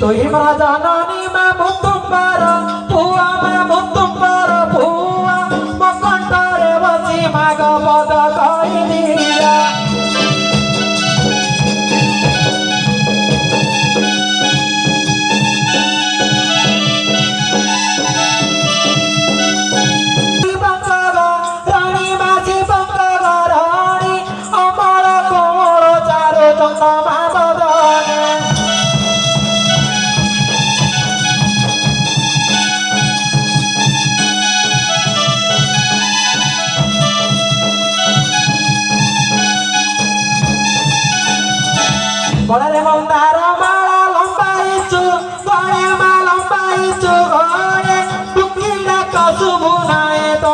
তুই রাজা নানি মে মুতুম্বার ভুয়া মে মুতুম্বার ভুয়া মকন্টরে বসি মাগ পদ কই দিয়া রানী মাঝি বঙ্গ রানী অমর কোমর চারু চন্দ্রমা বদনে গড়ারে মন্দার মালা লম্বাইছু গড়ে মা লম্বাইছু গড়ে টুকিলা কসুবু নায়ে তো